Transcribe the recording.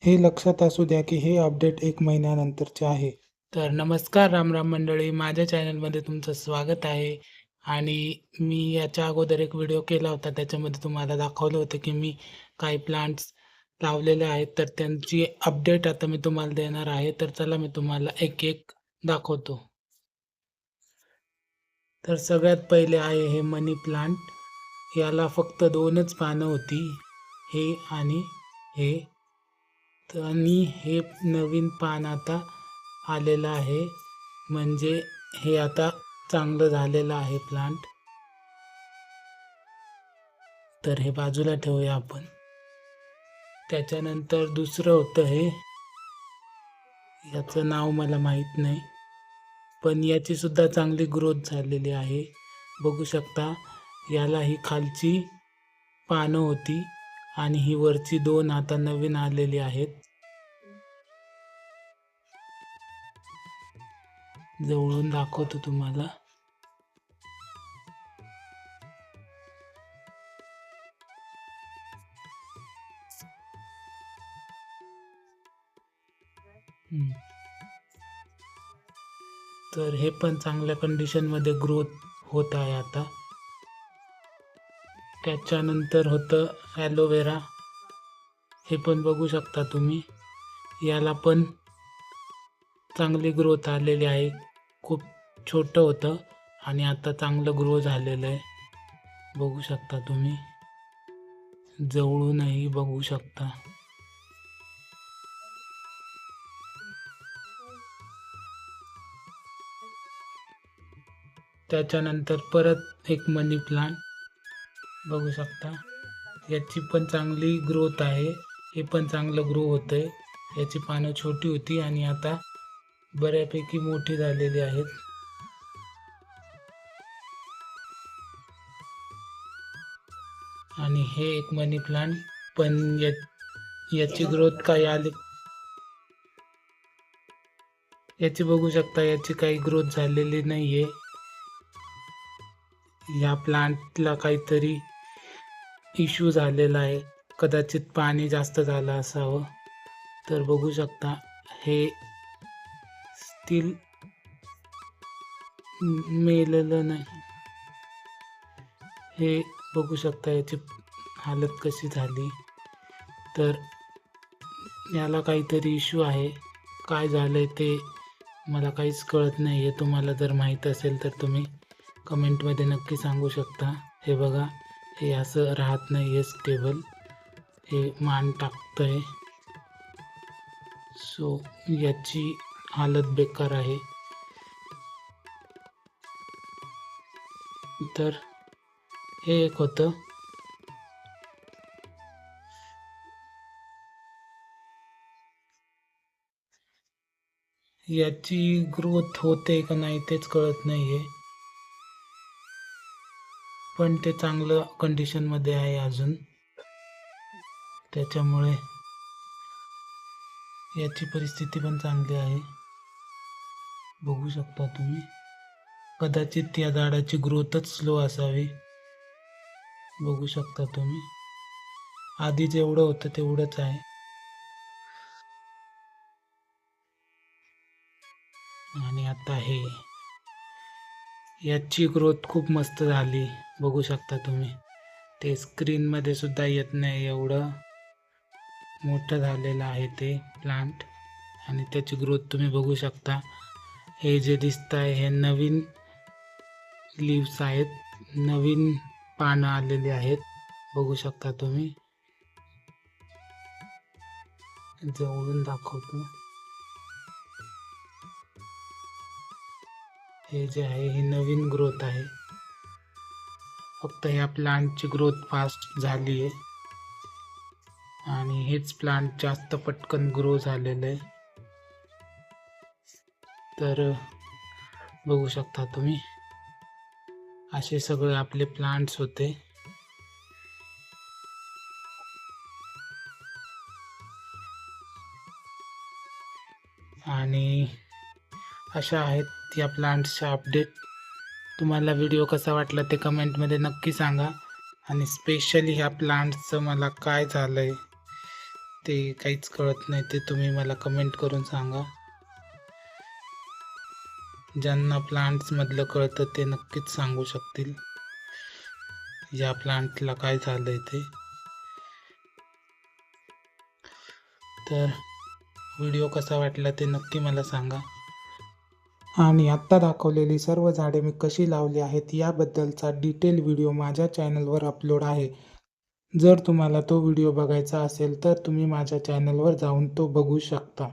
हे लक्षात असू द्या की हे अपडेट 1 महिन्यानंतरचे आहे. तर नमस्कार राम मंडळी, माझ्या चॅनलमध्ये तुमचं स्वागत आहे. आणि मी याच्या अगोदर एक व्हिडिओ केला होता, त्याच्यामध्ये तुम्हाला दाखवलं होतं की मी काही प्लांट्स लावलेले आहेत, तर त्यांची अपडेट आता मी तुम्हाला देणार आहे. तर चला मी तुम्हाला एक एक दाखवतो. तर सगळ्यात पहिले आहे हे मनी प्लांट. याला फक्त 2च पानं होती, हे आणि हे. आणि हे नवीन पान आता आलेलं आहे, म्हणजे हे आता चांगलं झालेलं आहे प्लांट. तर हे बाजूला ठेवूया आपण. त्याच्यानंतर दुसरं होतं हे, याचं नाव मला माहीत नाही, पण याची सुद्धा चांगली ग्रोथ झालेली आहे. बघू शकता, याला ही खालची पानं होती आणि ही वरची 2 आता नवीन आलेली आहेत. जवळून दाखवतो तुम्हाला. तर हे पण चांगल्या कंडिशनमध्ये ग्रोथ होत आहे आता. त्याच्यानंतर होतं ॲलोवेरा. हे पण बघू शकता तुम्ही, याला पण चांगली ग्रोथ आलेली आहे. खूप छोटं होतं आणि आता चांगलं ग्रो झालेलं आहे. बघू शकता तुम्ही, जवळूनही बघू शकता. त्याच्यानंतर परत एक मनी प्लांट बघू शकता, याची पण चांगली ग्रोथ आहे. हे पण चांगलं ग्रो होतंय. याची पानं छोटी होती आणि आता बऱ्यापैकी मोठी झालेली आहेत. आणि हे एक मनी प्लांट, पण याची ग्रोथ काय आली, याची बघू शकता, याची काही ग्रोथ झालेली नाहीये. या प्लांटला काहीतरी इश्यू झालेला आहे, कदाचित पाणी जास्त झालं असावं. तर बघू शकता, हे स्टील मेलेलं नाही. हे बघू शकता याची हालत कशी झाली. तर याला काहीतरी इश्यू आहे. काय झालंय ते मला काहीच कळत नाही आहे. तुम्हाला जर माहीत असेल तर तुम्ही कमेंटमध्ये नक्की सांगू शकता. हे बघा, हे असं राहत नाही आहे स्टेबल, हे मान टाकतंय. सो याची हालत बेकार आहे. तर हे एक होतं. याची ग्रोथ होते का नाही तेच कळत नाही आहे, पण ते चांगलं कंडिशनमध्ये आहे अजून, त्याच्यामुळे याची परिस्थिती पण चांगली आहे. बघू शकता तुम्ही, कदाचित या झाडाची ग्रोथच स्लो असावी. बघू शकता तुम्ही, आधी जेवढं होतं तेवढंच आहे. आणि आता हे, याची ग्रोथ खूप मस्त झाली. बघू शकता तुम्ही, ते स्क्रीनमध्ये सुद्धा येत नाही एवढं मोठं झालेलं आहे ते प्लांट. आणि त्याची ग्रोथ तुम्ही बघू शकता. हे जे दिसत आहे हे नवीन लीव्स आहेत, नवीन पानं आलेली आहेत. बघू शकता तुम्ही, जवळून दाखवतो. हे जे आहे हे नवीन ग्रोथ आहे. फक्त ह्या प्लांटची ग्रोथ फास्ट झाली आहे आणि हेच प्लांट जास्त पटकन ग्रो झालेलं आहे. तर बघू शकता तुम्ही, असे सगळे आपले प्लांट्स होते. आणि अशा आहेत या प्लांट्सच्या अपडेट. तुम्हाला व्हिडिओ कसा वाटला ते कमेंटमध्ये नक्की सांगा. आणि स्पेशली ह्या प्लांट्सचं मला काय झालं आहे ते काहीच कळत नाही ते तुम्ही मला कमेंट करून सांगा. ज्यांना प्लांट्समधलं कळतं ते नक्कीच सांगू शकतील या प्लांटला काय झालंय ते. तर व्हिडिओ कसा वाटला ते नक्की मला सांगा. आणि आत्ता दाखवलेली सर्व झाडे मी कशी लावली आहेत याबद्दलचा डिटेल व्हिडिओ माझ्या चॅनलवर अपलोड आहे. जर तुम्हाला तो व्हिडिओ बघायचा असेल तर तुम्ही माझ्या चॅनलवर जाऊन तो बघू शकता.